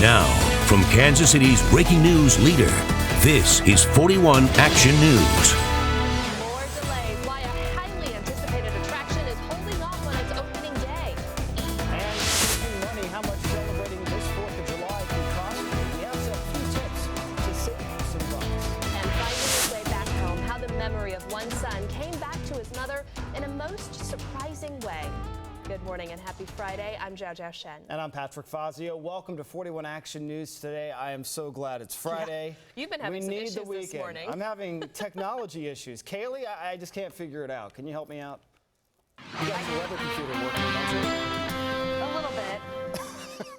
Now, from Kansas City's breaking news leader, this is 41 Action News. More delays. Why a highly anticipated attraction is holding off on its opening day. And saving money, how much celebrating this 4th of July can cost. We have a few tips to save some bucks. And finding his way back home, how the memory of one son came back to his mother in a most surprising way. Good morning and happy Friday. I'm Zhao Shen. And I'm Patrick Fazio. Welcome to 41 Action News today. I am so glad it's Friday. Yeah. You've been having some issues this morning. I'm having technology issues. Kaylee, I just can't figure it out. Can you help me out? You got your weather computer working, don't you? A little bit.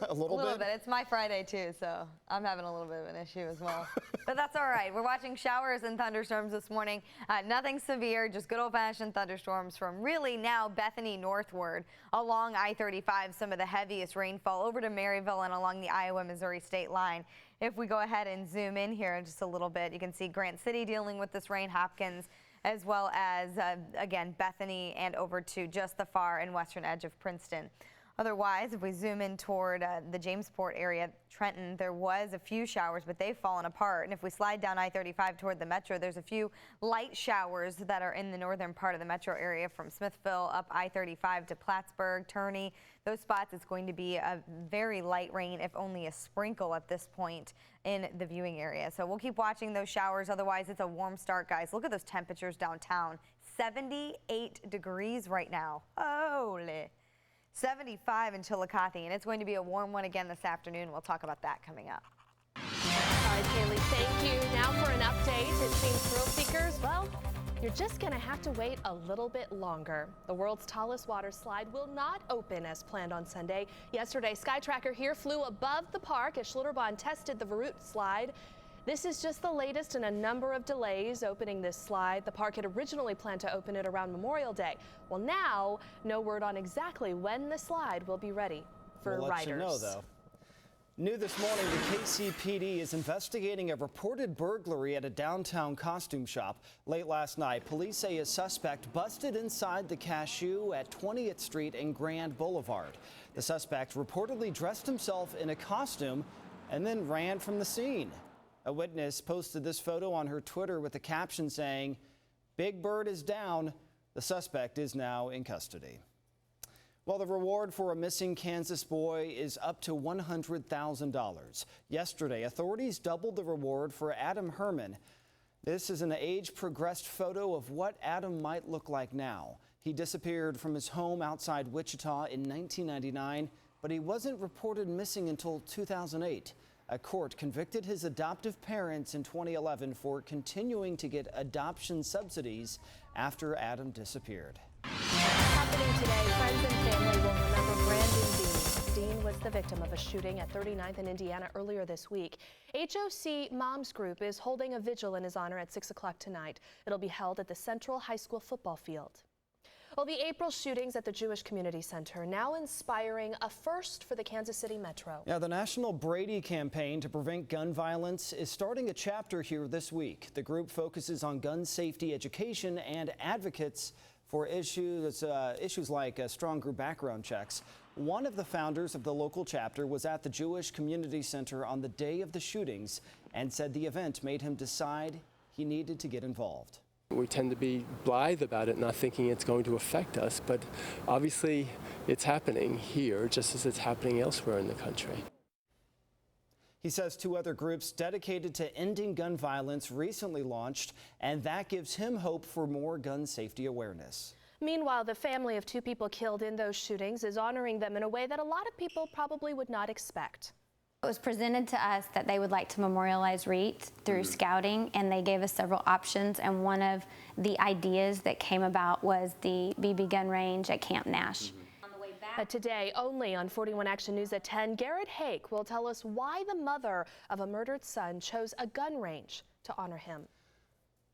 A little bit? It's my Friday too, so I'm having a little bit of an issue as well. But that's all right. We're watching showers and thunderstorms this morning. Nothing severe, just good old-fashioned thunderstorms from really now Bethany northward along I-35. Some of the heaviest rainfall over to Maryville and along the Iowa-Missouri state line. If we go ahead and zoom in here just a little bit, you can see Grant City dealing with this rain, Hopkins, as well as, again, Bethany and over to just the far and western edge of Princeton. Otherwise, if we zoom in toward the Jamesport area, Trenton, there was a few showers, but they've fallen apart. And if we slide down I-35 toward the metro, there's a few light showers that are in the northern part of the metro area from Smithville up I-35 to Plattsburgh, Turney. Those spots, it's going to be a very light rain, if only a sprinkle at this point in the viewing area. So we'll keep watching those showers. Otherwise, it's a warm start, guys. Look at those temperatures downtown. 78 degrees right now. Holy. 75 in Chillicothe, and it's going to be a warm one again this afternoon. We'll talk about that coming up. All right, Kaylee, thank you. Now for an update. It seems thrill seekers, well, you're just going to have to wait a little bit longer. The world's tallest water slide will not open as planned on Sunday. Yesterday, SkyTracker here flew above the park as Schlitterbahn tested the Verut slide. This is just the latest in a number of delays opening this slide. The park had originally planned to open it around Memorial Day. Well, now, no word on exactly when the slide will be ready for riders. We'll let you know, though. New this morning, the KSHB-TV is investigating a reported burglary at a downtown costume shop. Late last night, police say a suspect busted inside the cashew at 20th Street and Grand Boulevard. The suspect reportedly dressed himself in a costume and then ran from the scene. A witness posted this photo on her Twitter with a caption saying, "Big Bird is down. The suspect is now in custody." Well, the reward for a missing Kansas boy is up to $100,000. Yesterday, authorities doubled the reward for Adam Herman. This is an age-progressed photo of what Adam might look like now. He disappeared from his home outside Wichita in 1999, but he wasn't reported missing until 2008. A court convicted his adoptive parents in 2011 for continuing to get adoption subsidies after Adam disappeared. Happening today, friends and family will remember Brandon Dean. Dean was the victim of a shooting at 39th in Indiana earlier this week. HOC Moms Group is holding a vigil in his honor at 6 o'clock tonight. It'll be held at the Central High School football field. Well, the April shootings at the Jewish Community Center now inspiring a first for the Kansas City Metro. Yeah, the National Brady campaign to prevent gun violence is starting a chapter here this week. The group focuses on gun safety education and advocates for issues like stronger background checks. One of the founders of the local chapter was at the Jewish Community Center on the day of the shootings and said the event made him decide he needed to get involved. We tend to be blithe about it, not thinking it's going to affect us, but obviously it's happening here just as it's happening elsewhere in the country. He says two other groups dedicated to ending gun violence recently launched, and that gives him hope for more gun safety awareness. Meanwhile, the family of two people killed in those shootings is honoring them in a way that a lot of people probably would not expect. It was presented to us that they would like to memorialize Reet through scouting, and they gave us several options, and one of the ideas that came about was the BB gun range at Camp Nash. Today, only on 41 Action News at 10, Garrett Hake will tell us why the mother of a murdered son chose a gun range to honor him.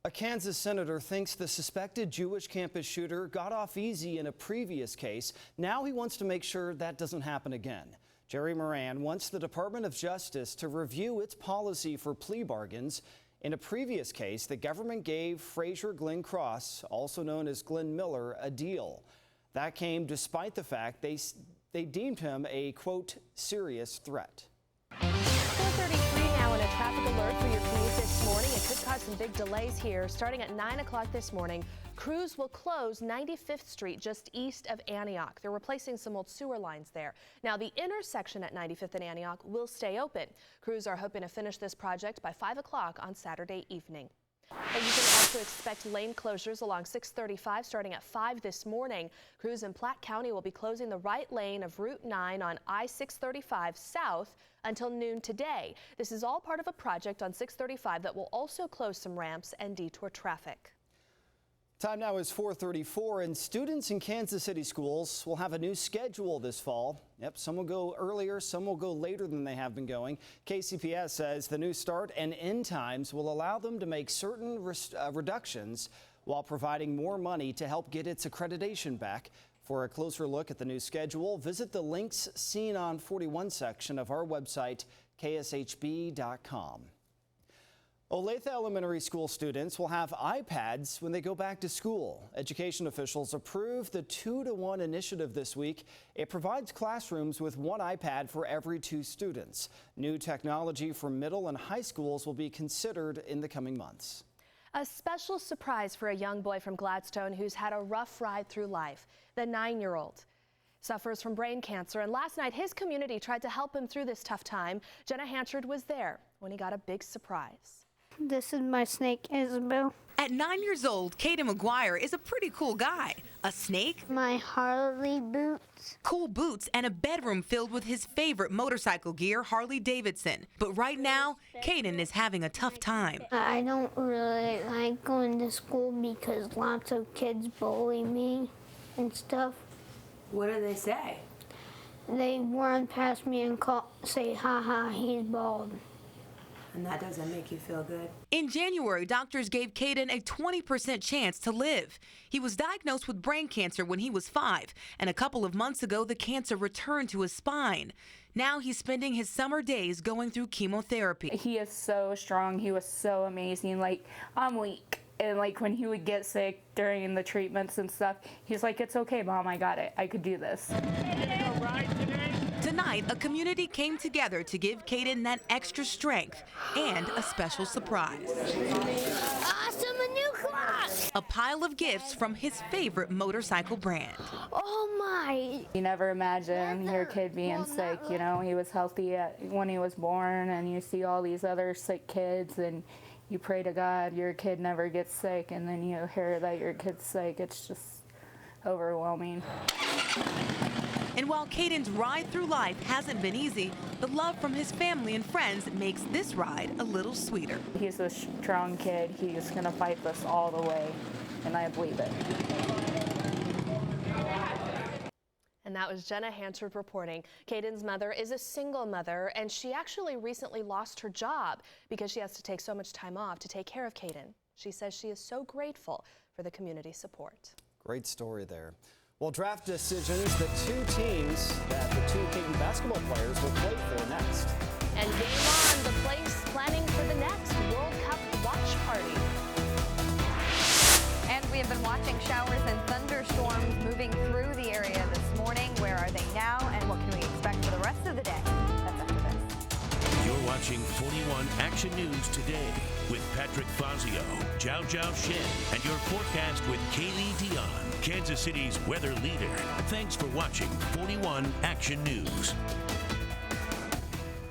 A Kansas senator thinks the suspected Jewish campus shooter got off easy in a previous case. Now he wants to make sure that doesn't happen again. Jerry Moran wants the Department of Justice to review its policy for plea bargains. In a previous case, the government gave Frazier Glenn Cross, also known as Glenn Miller, a deal. That came despite the fact they deemed him a, quote, serious threat. 4:33 now, and a traffic alert for your commute this morning. It could cause some big delays here. Starting at 9 o'clock this morning, crews will close 95th Street just east of Antioch. They're replacing some old sewer lines there. Now, the intersection at 95th and Antioch will stay open. Crews are hoping to finish this project by 5 o'clock on Saturday evening. And you can also expect lane closures along 635 starting at 5 this morning. Crews in Platte County will be closing the right lane of Route 9 on I-635 south until noon today. This is all part of a project on 635 that will also close some ramps and detour traffic. Time now is 4:34, and students in Kansas City schools will have a new schedule this fall. Yep, some will go earlier, some will go later than they have been going. KCPS says the new start and end times will allow them to make certain reductions while providing more money to help get its accreditation back. For a closer look at the new schedule, visit the links seen on 41 section of our website, KSHB.com. Olathe Elementary School students will have iPads when they go back to school. Education officials approved the 2-to-1 initiative this week. It provides classrooms with one iPad for every 2 students. New technology for middle and high schools will be considered in the coming months. A special surprise for a young boy from Gladstone who's had a rough ride through life. The 9-year-old suffers from brain cancer, and last night his community tried to help him through this tough time. Jenna Hanchard was there when he got a big surprise. This is my snake, Isabel. At 9 years old, Kaden McGuire is a pretty cool guy. A snake, My Harley boots. cool boots, and a bedroom filled with his favorite motorcycle gear, Harley Davidson. But right now, Kaden is having a tough time. I don't really like going to school because lots of kids bully me and stuff. What do they say? They run past me and say, "Ha ha, he's bald." And that doesn't make you feel good. In January, doctors gave Kaden a 20% chance to live. He was diagnosed with brain cancer when he was 5, and a couple of months ago, the cancer returned to his spine. Now he's spending his summer days going through chemotherapy. He is so strong. He was so amazing. Like, I'm weak. And like when he would get sick during the treatments and stuff, he's like, "It's okay, Mom, I got it. I could do this." Tonight, a community came together to give Kaden that extra strength and a special surprise. Awesome, a new class! A pile of gifts from his favorite motorcycle brand. Oh my! You never imagine your kid being sick, you know? He was healthy when he was born, and you see all these other sick kids, and you pray to God your kid never gets sick, and then you hear that your kid's sick. It's just overwhelming. And while Kaden's ride through life hasn't been easy, the love from his family and friends makes this ride a little sweeter. He's a strong kid. He's going to fight this all the way, and I believe it. And that was Jenna Hanchard reporting. Kaden's mother is a single mother, and she actually recently lost her job because she has to take so much time off to take care of Kaden. She says she is so grateful for the community support. Great story there. Well, draft decisions, the 2 teams that the 2 Kaden basketball players will play for next. And game on, the place planning for the next World Cup watch party. And we have been watching showers and thunderstorms moving through the area this morning. Where are they now, and what can we expect for the rest of the day? That's after this. You're watching 41 Action News today with Patrick Fazio, Zhao Zhao Shin, and your forecast with Kaylee Dion, Kansas City's weather leader. Thanks for watching 41 Action News.